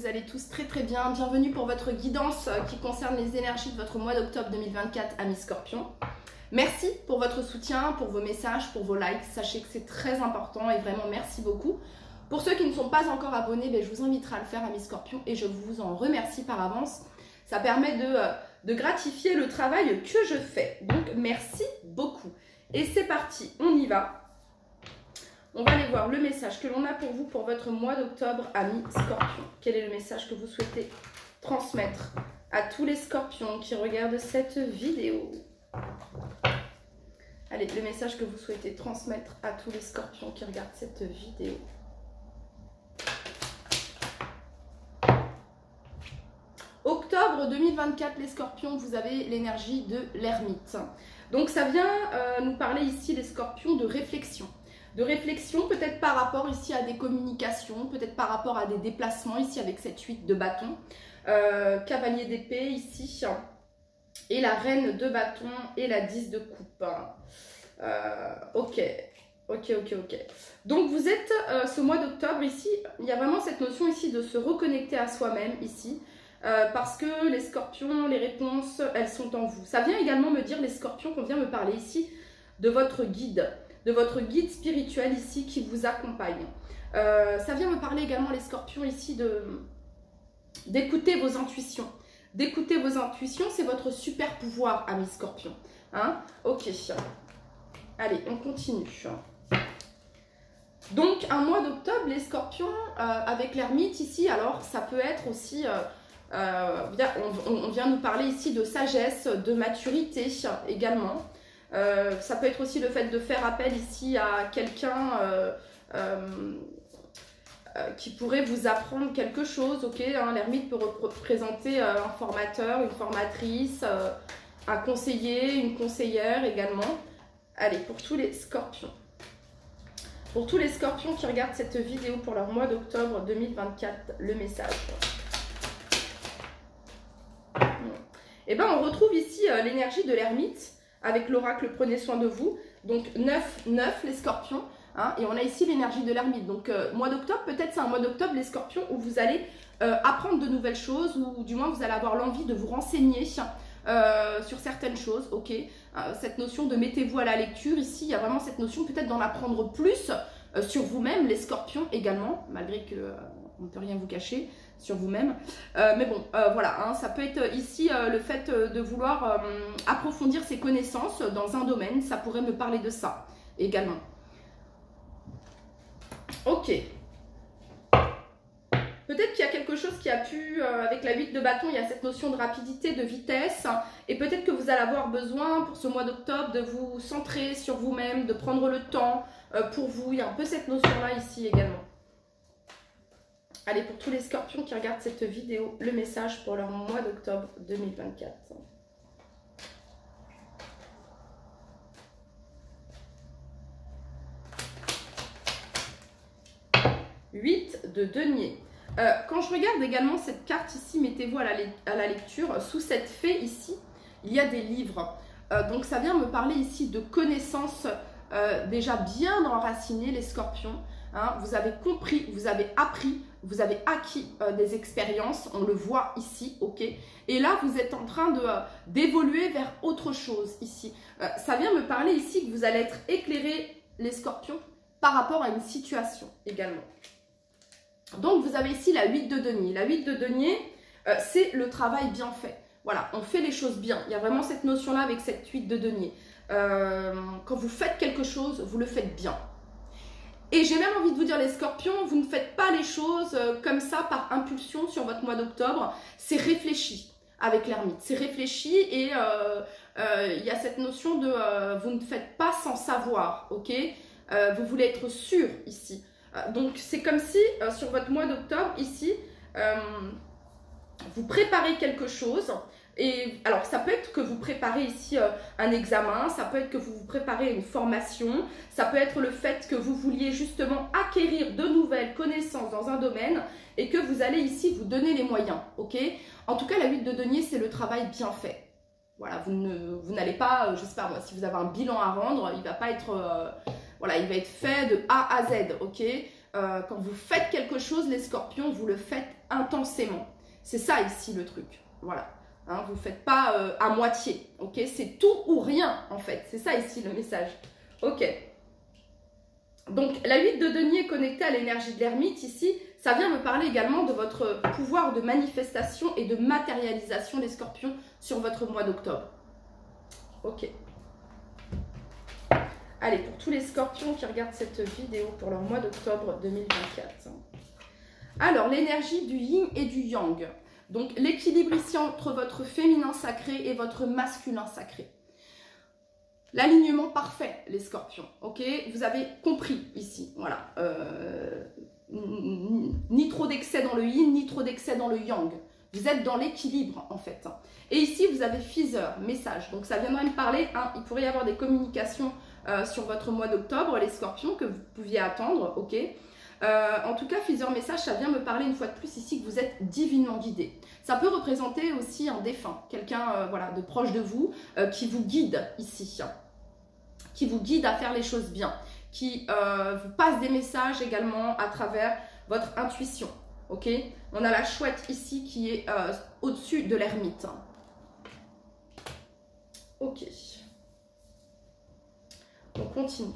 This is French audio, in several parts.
allez tous très très bien. Bienvenue pour votre guidance qui concerne les énergies de votre mois d'octobre 2024, amis Scorpions. Merci pour votre soutien, pour vos messages, pour vos likes. Sachez que c'est très important et vraiment merci beaucoup. Pour ceux qui ne sont pas encore abonnés, je vous inviterai à le faire, amis Scorpions, et je vous en remercie par avance. Ça permet de gratifier le travail que je fais. Donc merci beaucoup. Et c'est parti, on y va. On va aller voir le message que l'on a pour vous pour votre mois d'octobre, amis Scorpions. Quel est le message que vous souhaitez transmettre à tous les Scorpions qui regardent cette vidéo? Allez, le message que vous souhaitez transmettre à tous les Scorpions qui regardent cette vidéo. Octobre 2024, les Scorpions, vous avez l'énergie de l'ermite. Donc ça vient nous parler ici, les Scorpions, de réflexion. De réflexion, peut-être par rapport ici à des communications, peut-être par rapport à des déplacements ici avec cette 8 de bâton. Cavalier d'épée ici, et la reine de bâton et la 10 de coupe. Ok. Donc vous êtes, ce mois d'octobre ici, il y a vraiment cette notion ici de se reconnecter à soi-même ici. Parce que les Scorpions, les réponses, elles sont en vous. Ça vient également me dire, les Scorpions, qu'on vient me parler ici de votre guide spirituel ici qui vous accompagne. Ça vient me parler également, les Scorpions, ici d'écouter vos intuitions. D'écouter vos intuitions, c'est votre super pouvoir, amis Scorpions. Hein? Ok. Allez, on continue. Donc, un mois d'octobre, les Scorpions, avec l'ermite ici, alors ça peut être aussi... on vient nous parler ici de sagesse, de maturité également. Ça peut être aussi le fait de faire appel ici à quelqu'un qui pourrait vous apprendre quelque chose. Ok, hein, l'ermite peut représenter un formateur, une formatrice, un conseiller, une conseillère également. Allez, pour tous les Scorpions. Pour tous les Scorpions qui regardent cette vidéo pour leur mois d'octobre 2024, le message. Et bien, on retrouve ici l'énergie de l'ermite avec l'oracle Prenez soin de vous. Donc 9, les Scorpions. Hein, et on a ici l'énergie de l'ermite. Donc mois d'octobre, peut-être c'est un mois d'octobre, les Scorpions, où vous allez apprendre de nouvelles choses, ou du moins vous allez avoir l'envie de vous renseigner sur certaines choses. Ok, cette notion de mettez-vous à la lecture, ici, il y a vraiment cette notion peut-être d'en apprendre plus sur vous-même, les Scorpions également, malgré que on ne peut rien vous cacher sur vous-même. Mais bon, voilà, hein, ça peut être ici le fait de vouloir approfondir ses connaissances dans un domaine. Ça pourrait me parler de ça également. Ok. Peut-être qu'il y a quelque chose qui a pu, avec la 8 de bâton, il y a cette notion de rapidité, de vitesse. Et peut-être que vous allez avoir besoin pour ce mois d'octobre de vous centrer sur vous-même, de prendre le temps pour vous. Il y a un peu cette notion-là ici également. Allez, pour tous les Scorpions qui regardent cette vidéo, le message pour leur mois d'octobre 2024. 8 de denier. Quand je regarde également cette carte ici, mettez-vous à la lecture, sous cette fée ici, il y a des livres. Donc ça vient me parler ici de connaissances déjà bien enracinées, les Scorpions. Hein, vous avez compris, vous avez appris, vous avez acquis des expériences, on le voit ici, ok. Et là, vous êtes en train d'évoluer vers autre chose ici. Ça vient me parler ici que vous allez être éclairés, les Scorpions, par rapport à une situation également. Donc, vous avez ici la 8 de denier. La 8 de denier, c'est le travail bien fait. Voilà, on fait les choses bien. Il y a vraiment cette notion-là avec cette 8 de denier. Quand vous faites quelque chose, vous le faites bien. Et j'ai même envie de vous dire, les Scorpions, vous ne faites pas les choses comme ça par impulsion sur votre mois d'octobre. C'est réfléchi avec l'ermite. C'est réfléchi et il y a cette notion de vous ne faites pas sans savoir, ok. Vous voulez être sûr ici. Donc c'est comme si sur votre mois d'octobre ici, vous préparez quelque chose. Et alors ça peut être que vous préparez ici un examen, ça peut être que vous préparez une formation, ça peut être le fait que vous vouliez justement acquérir de nouvelles connaissances dans un domaine et que vous allez ici vous donner les moyens, ok. En tout cas, la 8 de denier, c'est le travail bien fait. Voilà, vous n'allez pas, je sais pas moi, si vous avez un bilan à rendre, il va pas être, voilà, il va être fait de A à Z, ok. quand vous faites quelque chose, les scorpions, vous le faites intensément. C'est ça ici le truc. Voilà. Hein, vous ne faites pas à moitié. Ok, c'est tout ou rien en fait. C'est ça ici le message. Ok. Donc la 8 de denier connectée à l'énergie de l'ermite ici, ça vient me parler également de votre pouvoir de manifestation et de matérialisation des scorpions sur votre mois d'octobre. Ok. Allez, pour tous les scorpions qui regardent cette vidéo pour leur mois d'octobre 2024. Alors, l'énergie du yin et du yang. Donc, l'équilibre ici entre votre féminin sacré et votre masculin sacré. L'alignement parfait, les scorpions. Ok, vous avez compris ici. Voilà. Ni trop d'excès dans le yin, ni trop d'excès dans le yang. Vous êtes dans l'équilibre, en fait. Et ici, vous avez Feather, message. Donc, ça viendrait me parler. Hein, il pourrait y avoir des communications sur votre mois d'octobre, les scorpions, que vous pouviez attendre, ok. En tout cas, Feather message, ça vient me parler une fois de plus ici que vous êtes divinement guidé. Ça peut représenter aussi un défunt, quelqu'un voilà, de proche de vous, qui vous guide ici, qui vous guide à faire les choses bien, qui vous passe des messages également à travers votre intuition, ok. On a la chouette ici qui est au-dessus de l'ermite. Ok. On continue.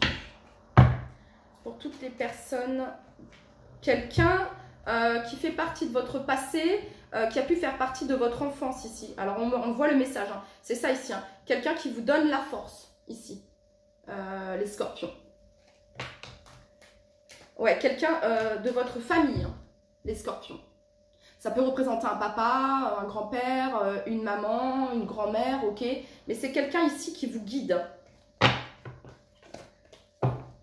Pour toutes les personnes, quelqu'un qui fait partie de votre passé, qui a pu faire partie de votre enfance ici. Alors on voit le message, hein. C'est ça ici. Hein. Quelqu'un qui vous donne la force ici, les scorpions. Ouais, quelqu'un de votre famille, hein, les scorpions. Ça peut représenter un papa, un grand-père, une maman, une grand-mère, ok. Mais c'est quelqu'un ici qui vous guide.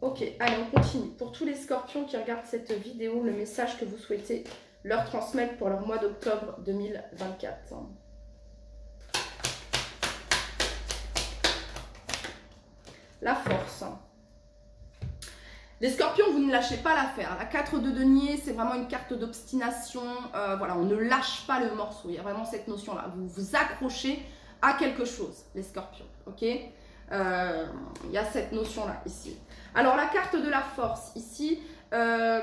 Ok, allez, on continue. Pour tous les scorpions qui regardent cette vidéo, le message que vous souhaitez leur transmettre pour leur mois d'octobre 2024. La force. Les scorpions, vous ne lâchez pas l'affaire. La 4 de denier, c'est vraiment une carte d'obstination. Voilà, on ne lâche pas le morceau. Il y a vraiment cette notion-là. Vous vous accrochez à quelque chose, les scorpions. Ok, il y a cette notion-là ici. Alors, la carte de la force, ici, en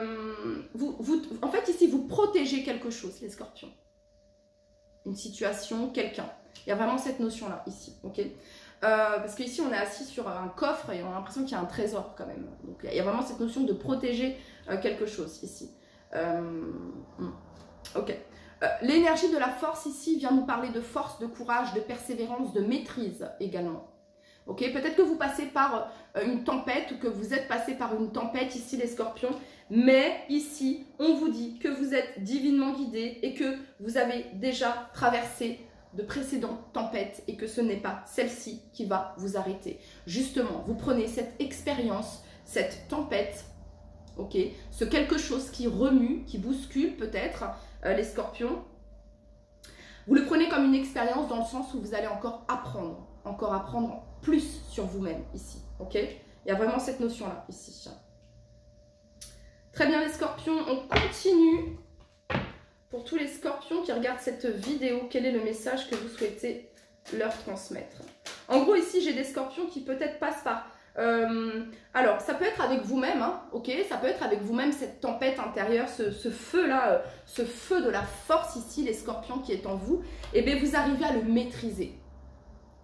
fait, ici, vous protégez quelque chose, les scorpions. Une situation, quelqu'un. Il y a vraiment cette notion-là, ici, ok. Parce qu'ici, on est assis sur un coffre et on a l'impression qu'il y a un trésor, quand même. Donc, il y a vraiment cette notion de protéger quelque chose, ici. Ok. L'énergie de la force, ici, vient nous parler de force, de courage, de persévérance, de maîtrise, également. Ok, peut-être que vous passez par une tempête ou que vous êtes passé par une tempête ici les scorpions, mais ici on vous dit que vous êtes divinement guidé et que vous avez déjà traversé de précédentes tempêtes et que ce n'est pas celle-ci qui va vous arrêter. Justement, vous prenez cette expérience, cette tempête, ok, ce quelque chose qui remue, qui bouscule peut-être les scorpions, vous le prenez comme une expérience dans le sens où vous allez encore apprendre plus sur vous-même ici, ok. Il y a vraiment cette notion-là ici. Très bien les scorpions, on continue. Pour tous les scorpions qui regardent cette vidéo, quel est le message que vous souhaitez leur transmettre? En gros ici, j'ai des scorpions qui peut-être passent par... alors, ça peut être avec vous-même, hein, ok. Ça peut être avec vous-même cette tempête intérieure, ce feu-là, ce feu de la force ici, les scorpions qui est en vous. Et bien, vous arrivez à le maîtriser.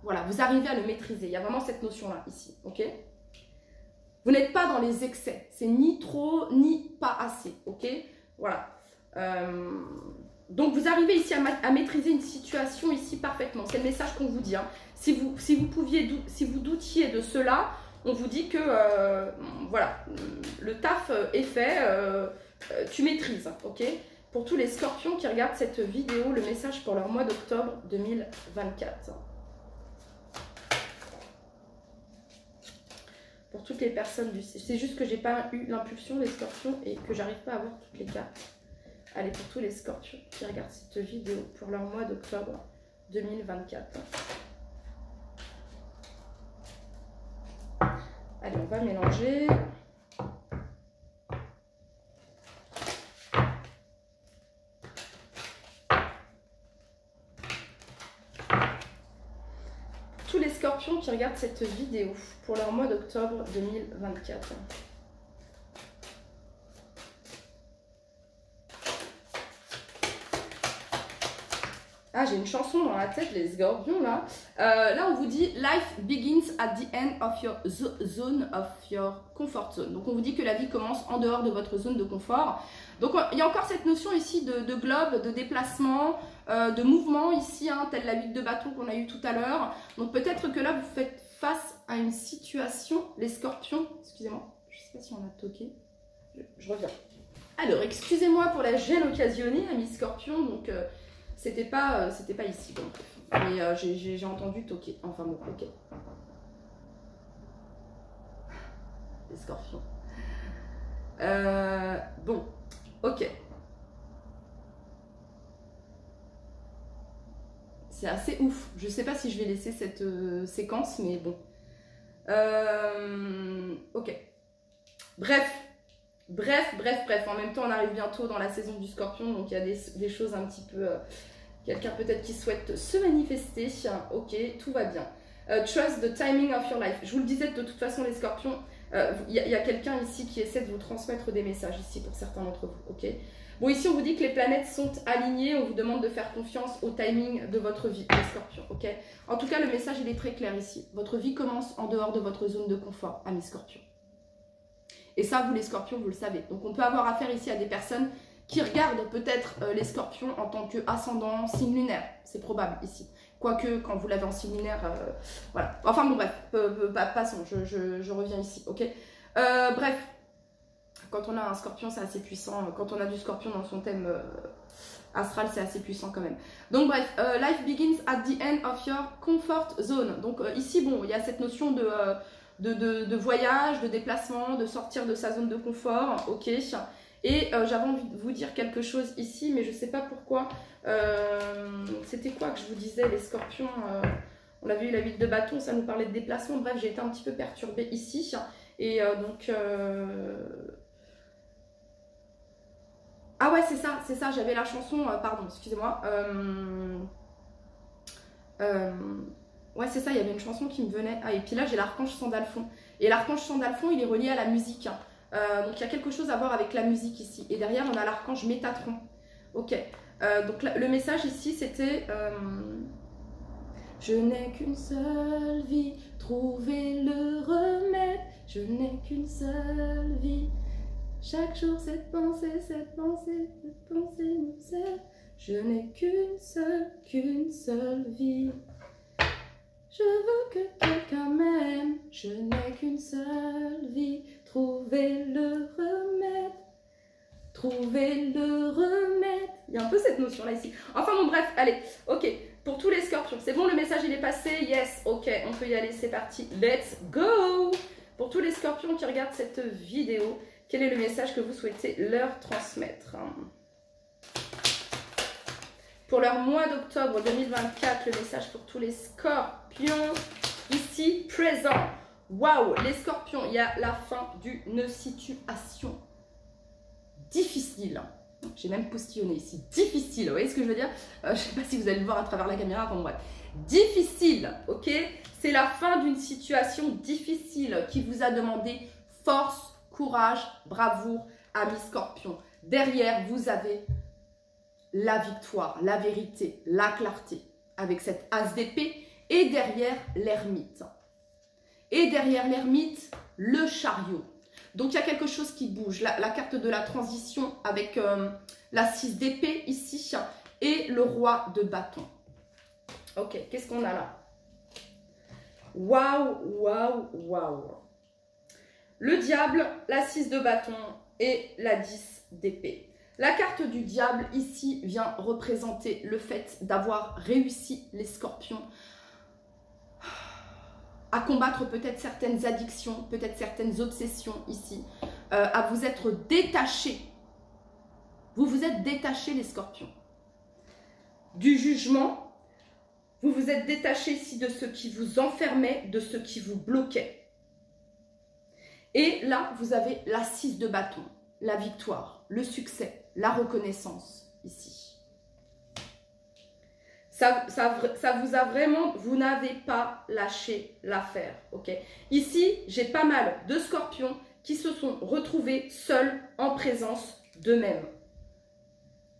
Voilà, vous arrivez à le maîtriser. Il y a vraiment cette notion-là, ici, ok. Vous n'êtes pas dans les excès. C'est ni trop, ni pas assez, ok. Voilà. Donc, vous arrivez ici à maîtriser une situation ici parfaitement. C'est le message qu'on vous dit. Hein. Si vous doutiez de cela, on vous dit que, voilà, le taf est fait, tu maîtrises, ok. Pour tous les scorpions qui regardent cette vidéo, le message pour leur mois d'octobre 2024. Pour toutes les personnes du... C'est juste que j'ai pas eu l'impulsion, les scorpions, et que j'arrive pas à voir toutes les cartes. Allez, pour tous les scorpions qui regardent cette vidéo pour leur mois d'octobre 2024. Allez, on va mélanger. Tous les scorpions qui regardent cette vidéo pour leur mois d'octobre 2024. Ah, j'ai une chanson dans la tête, les scorpions, là. Là, on vous dit « Life begins at the end of your zone of your comfort zone ». Donc, on vous dit que la vie commence en dehors de votre zone de confort. Donc, il y a encore cette notion ici de globe, de déplacement, de mouvement ici, hein, telle la 8 de bâton qu'on a eu tout à l'heure. Donc, peut-être que là, vous faites face à une situation, les scorpions. Excusez-moi, je ne sais pas si on a toqué. Je reviens. Alors, excusez-moi pour la gêne occasionnée, amis scorpions. Donc, c'était pas ici. Donc. Mais j'ai entendu toquer. Enfin bon, ok. Les scorpions. Bon, ok. C'est assez ouf. Je sais pas si je vais laisser cette séquence, mais bon. Ok. Bref. En même temps, on arrive bientôt dans la saison du scorpion, donc il y a des choses un petit peu... Quelqu'un peut-être qui souhaite se manifester. Ok, tout va bien. Trust the timing of your life. Je vous le disais, de toute façon, les scorpions, il y a quelqu'un ici qui essaie de vous transmettre des messages, ici, pour certains d'entre vous. Ok. Bon, ici, on vous dit que les planètes sont alignées. On vous demande de faire confiance au timing de votre vie, les scorpions. Ok. En tout cas, le message, il est très clair ici. Votre vie commence en dehors de votre zone de confort, amis scorpions. Et ça, vous, les scorpions, vous le savez. Donc, on peut avoir affaire ici à des personnes qui regardent peut-être les scorpions en tant qu'ascendant signe lunaire. C'est probable ici. Quoique, quand vous l'avez en signe lunaire, voilà. Enfin bon, bref, passons, je reviens ici, ok. Bref, quand on a un scorpion, c'est assez puissant. Quand on a du scorpion dans son thème astral, c'est assez puissant quand même. Donc bref, life begins at the end of your comfort zone. Donc ici, bon, il y a cette notion de voyage, de déplacement, de sortir de sa zone de confort, ok. Et j'avais envie de vous dire quelque chose ici, mais je ne sais pas pourquoi. C'était quoi que je vous disais, les scorpions on avait eu la 8 de bâton, ça nous parlait de déplacement. Bref, j'ai été un petit peu perturbée ici. Et donc... Ah ouais, c'est ça, j'avais la chanson... pardon, excusez-moi. Ouais, c'est ça, il y avait une chanson qui me venait. Ah, et puis là, j'ai l'archange Sandalphon. Et l'archange Sandalphon, il est relié à la musique. Donc il y a quelque chose à voir avec la musique ici. Et derrière, on a l'archange Métatron. Ok. Donc le message ici, c'était je n'ai qu'une seule vie, trouvez le remède. Je n'ai qu'une seule vie. Chaque jour, cette pensée nous sert. Je n'ai qu'une seule vie. Je veux que quelqu'un m'aime. Je n'ai qu'une seule vie. Trouvez le remède. Trouvez le remède. Il y a un peu cette notion là ici. Enfin bon bref, allez, ok. Pour tous les scorpions, c'est bon, le message il est passé. Yes, ok, on peut y aller, c'est parti. Let's go. Pour tous les scorpions qui regardent cette vidéo, quel est le message que vous souhaitez leur transmettre? Pour leur mois d'octobre 2024, le message pour tous les scorpions ici présents. Waouh, les scorpions, il y a la fin d'une situation difficile. J'ai même postillonné ici. Difficile, vous voyez ce que je veux dire? Je ne sais pas si vous allez le voir à travers la caméra. Enfin bref. Difficile, ok? C'est la fin d'une situation difficile qui vous a demandé force, courage, bravoure, amis scorpions. Derrière, vous avez la victoire, la vérité, la clarté avec cette as d'épée. Et derrière, l'ermite. Et derrière l'ermite, le chariot. Donc, il y a quelque chose qui bouge. La carte de la transition avec la 6 d'épée ici et le roi de bâton. Ok, qu'est-ce qu'on a là? Waouh, waouh, waouh. Le diable, la 6 de bâton et la 10 d'épée. La carte du diable ici vient représenter le fait d'avoir réussi les scorpions à combattre peut-être certaines addictions, peut-être certaines obsessions ici, à vous être détachés. Vous vous êtes détachés les scorpions. Du jugement, vous vous êtes détachés ici de ce qui vous enfermait, de ce qui vous bloquait. Et là, vous avez la 6 de bâton, la victoire, le succès, la reconnaissance ici. Ça vous a vraiment, vous n'avez pas lâché l'affaire, ok? Ici, j'ai pas mal de scorpions qui se sont retrouvés seuls en présence d'eux-mêmes.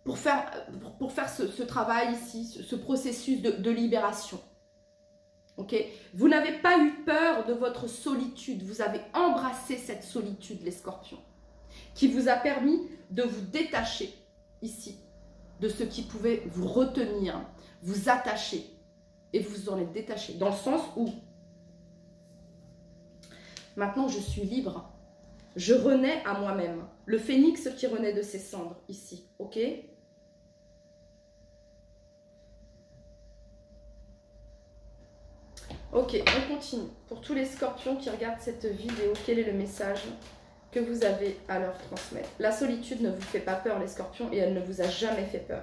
pour faire ce travail ici, ce processus de libération. Ok? Vous n'avez pas eu peur de votre solitude, vous avez embrassé cette solitude, les scorpions, qui vous a permis de vous détacher ici de ce qui pouvait vous retenir, vous attacher, et vous en êtes détaché, dans le sens où maintenant je suis libre, je renais à moi-même, le phénix qui renaît de ses cendres ici, ok? Ok, on continue. Pour tous les scorpions qui regardent cette vidéo, quel est le message que vous avez à leur transmettre? La solitude ne vous fait pas peur, les scorpions, et elle ne vous a jamais fait peur.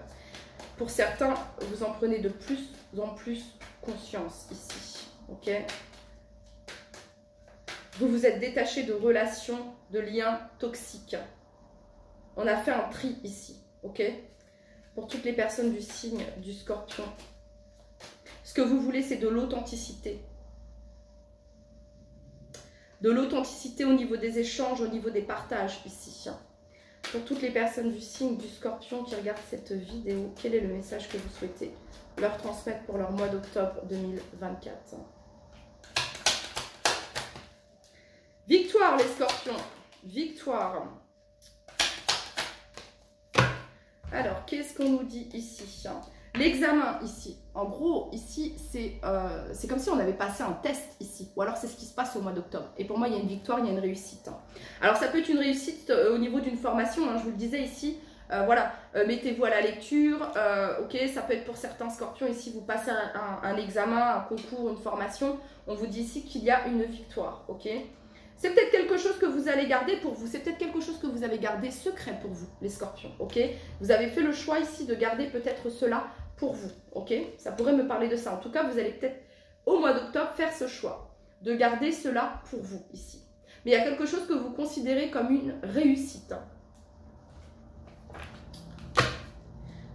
Pour certains, vous en prenez de plus en plus conscience ici, ok? Vous vous êtes détaché de relations, de liens toxiques. On a fait un tri ici, ok? Pour toutes les personnes du signe du scorpion. Ce que vous voulez, c'est de l'authenticité. De l'authenticité au niveau des échanges, au niveau des partages ici. Pour toutes les personnes du signe du scorpion qui regardent cette vidéo, quel est le message que vous souhaitez leur transmettre pour leur mois d'octobre 2024? Victoire, les scorpions. Victoire. Alors, qu'est-ce qu'on nous dit ici? L'examen ici, en gros, ici, c'est comme si on avait passé un test ici. Ou alors, c'est ce qui se passe au mois d'octobre. Et pour moi, il y a une victoire, il y a une réussite. Alors, ça peut être une réussite au niveau d'une formation. Je vous le disais ici. Voilà, mettez-vous à la lecture. Ok, ça peut être pour certains scorpions. Ici, vous passez un examen, un concours, une formation. On vous dit ici qu'il y a une victoire. Ok. C'est peut-être quelque chose que vous allez garder pour vous. C'est peut-être quelque chose que vous avez gardé secret pour vous, les scorpions. Ok. Vous avez fait le choix ici de garder peut-être cela pour vous, ok? Ça pourrait me parler de ça. En tout cas, vous allez peut-être, au mois d'octobre, faire ce choix de garder cela pour vous, ici. Mais il y a quelque chose que vous considérez comme une réussite.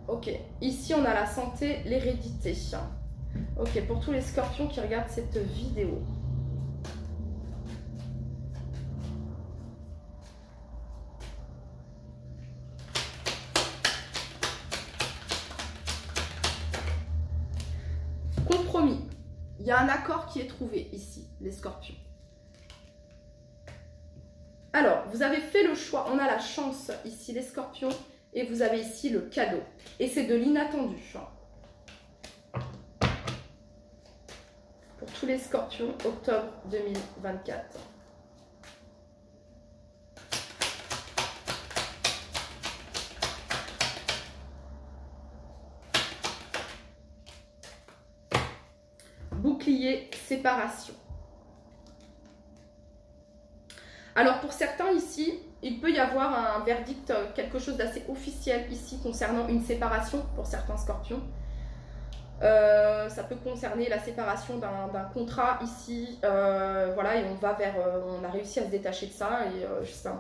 Ok. Ici, on a la santé, l'hérédité. Ok, pour tous les scorpions qui regardent cette vidéo. Compromis. Il y a un accord qui est trouvé ici, les scorpions. Alors, vous avez fait le choix. On a la chance ici, les scorpions. Et vous avez ici le cadeau. Et c'est de l'inattendu. Pour tous les scorpions, octobre 2024. Bouclier, séparation. Alors pour certains ici, il peut y avoir un verdict, quelque chose d'assez officiel ici concernant une séparation pour certains scorpions. Ça peut concerner la séparation d'un contrat ici, voilà, et on va vers, on a réussi à se détacher de ça, et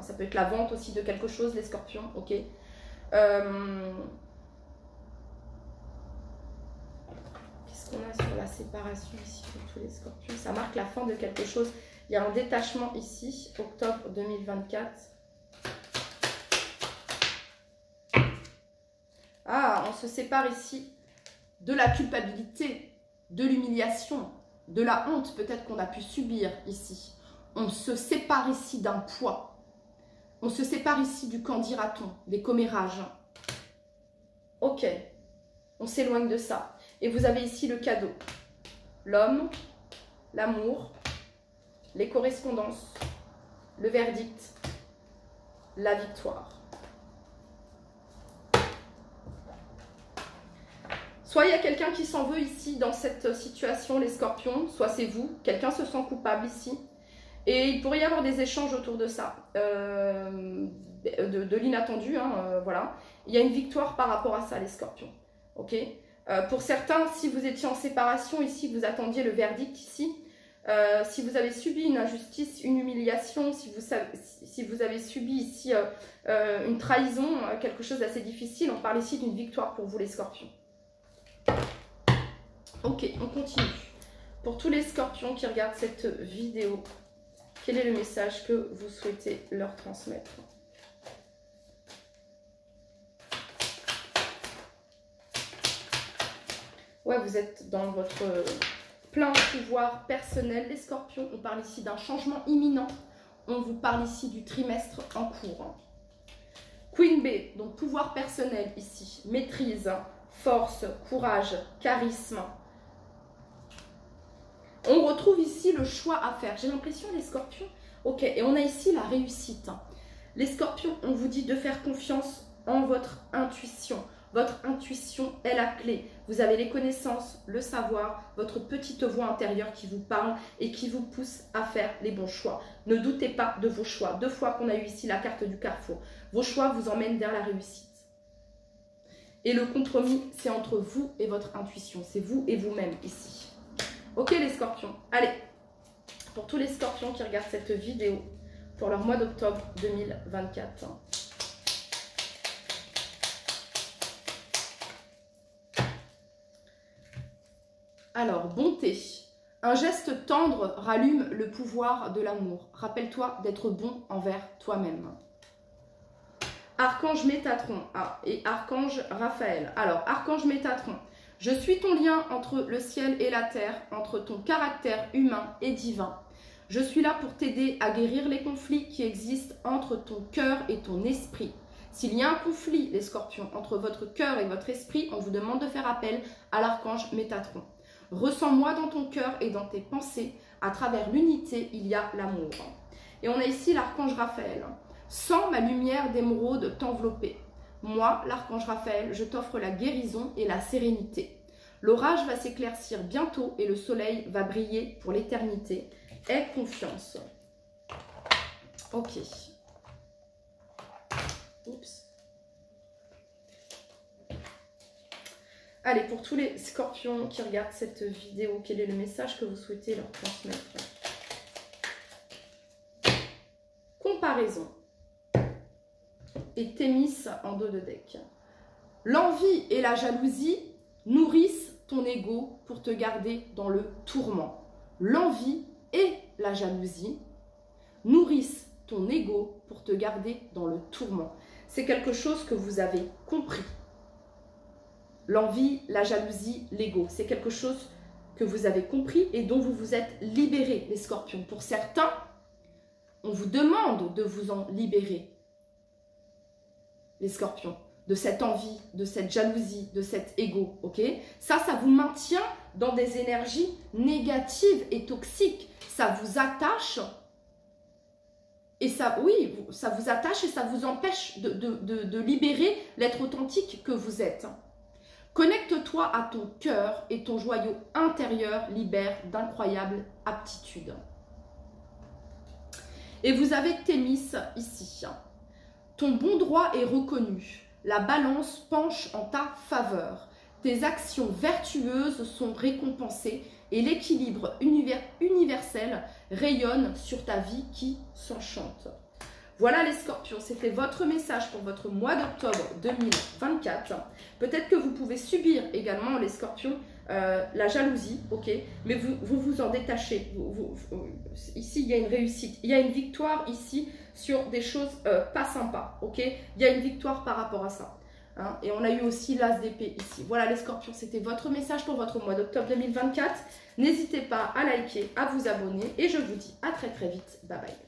ça peut être la vente aussi de quelque chose, les scorpions, ok. Qu'est-ce qu'on a sur la séparation ici pour tous les scorpions? Ça marque la fin de quelque chose. Il y a un détachement ici, octobre 2024. Ah, on se sépare ici de la culpabilité, de l'humiliation, de la honte peut-être qu'on a pu subir ici. On se sépare ici d'un poids. On se sépare ici du qu'en dira-t-on, des commérages. Ok, on s'éloigne de ça. Et vous avez ici le cadeau. L'homme, l'amour, les correspondances, le verdict, la victoire. Soit il y a quelqu'un qui s'en veut ici dans cette situation, les scorpions, soit c'est vous, quelqu'un se sent coupable ici. Et il pourrait y avoir des échanges autour de ça, de l'inattendu, voilà. Il y a une victoire par rapport à ça, les scorpions, ok. Pour certains, si vous étiez en séparation ici, vous attendiez le verdict ici, si vous avez subi une injustice, une humiliation, si vous avez subi ici une trahison, quelque chose d'assez difficile, on parle ici d'une victoire pour vous, les scorpions. Ok, on continue. Pour tous les scorpions qui regardent cette vidéo, quel est le message que vous souhaitez leur transmettre? Ouais, vous êtes dans votre plein pouvoir personnel, les scorpions. On parle ici d'un changement imminent. On vous parle ici du trimestre en cours. Queen B, donc pouvoir personnel ici. Maîtrise, force, courage, charisme. On retrouve ici le choix à faire. J'ai l'impression, les scorpions. Ok, et on a ici la réussite. Les scorpions, on vous dit de faire confiance en votre intuition. Votre intuition est la clé. Vous avez les connaissances, le savoir, votre petite voix intérieure qui vous parle et qui vous pousse à faire les bons choix. Ne doutez pas de vos choix. 2 fois qu'on a eu ici la carte du carrefour. Vos choix vous emmènent vers la réussite. Et le compromis, c'est entre vous et votre intuition. C'est vous et vous-même ici. Ok les scorpions, allez, pour tous les scorpions qui regardent cette vidéo, pour leur mois d'octobre 2024. Alors, bonté. Un geste tendre rallume le pouvoir de l'amour. Rappelle-toi d'être bon envers toi-même. Archange Métatron et Archange Raphaël. Alors, Archange Métatron. Je suis ton lien entre le ciel et la terre, entre ton caractère humain et divin. Je suis là pour t'aider à guérir les conflits qui existent entre ton cœur et ton esprit. S'il y a un conflit, les scorpions, entre votre cœur et votre esprit, on vous demande de faire appel à l'archange Métatron. Ressens-moi dans ton cœur et dans tes pensées. À travers l'unité, il y a l'amour. Et on a ici l'archange Raphaël. Sens ma lumière d'émeraude t'envelopper. Moi, l'archange Raphaël, je t'offre la guérison et la sérénité. L'orage va s'éclaircir bientôt et le soleil va briller pour l'éternité. Aie confiance. Ok. Oups. Allez, pour tous les scorpions qui regardent cette vidéo, quel est le message que vous souhaitez leur transmettre? Comparaison. Et Thémis en dos de deck. L'envie et la jalousie nourrissent ton ego pour te garder dans le tourment. L'envie et la jalousie nourrissent ton ego pour te garder dans le tourment. C'est quelque chose que vous avez compris. L'envie, la jalousie, l'ego, c'est quelque chose que vous avez compris et dont vous vous êtes libérés, les scorpions. Pour certains, on vous demande de vous en libérer. Les scorpions, de cette envie, de cette jalousie, de cet ego, ok? Ça vous maintient dans des énergies négatives et toxiques. Ça vous attache et ça, oui, ça vous attache et ça vous empêche de libérer l'être authentique que vous êtes. Connecte-toi à ton cœur et ton joyau intérieur libère d'incroyables aptitudes. Et vous avez Thémis ici. Ton bon droit est reconnu. La balance penche en ta faveur. Tes actions vertueuses sont récompensées et l'équilibre universel rayonne sur ta vie qui s'enchante. Voilà les scorpions, c'était votre message pour votre mois d'octobre 2024. Peut-être que vous pouvez subir également, les scorpions, la jalousie, ok, mais vous en détachez. Ici, il y a une réussite, il y a une victoire ici sur des choses pas sympas, ok. Il y a une victoire par rapport à ça. Hein, et on a eu aussi l'as d'épée ici. Voilà les scorpions, c'était votre message pour votre mois d'octobre 2024. N'hésitez pas à liker, à vous abonner et je vous dis à très très vite. Bye bye.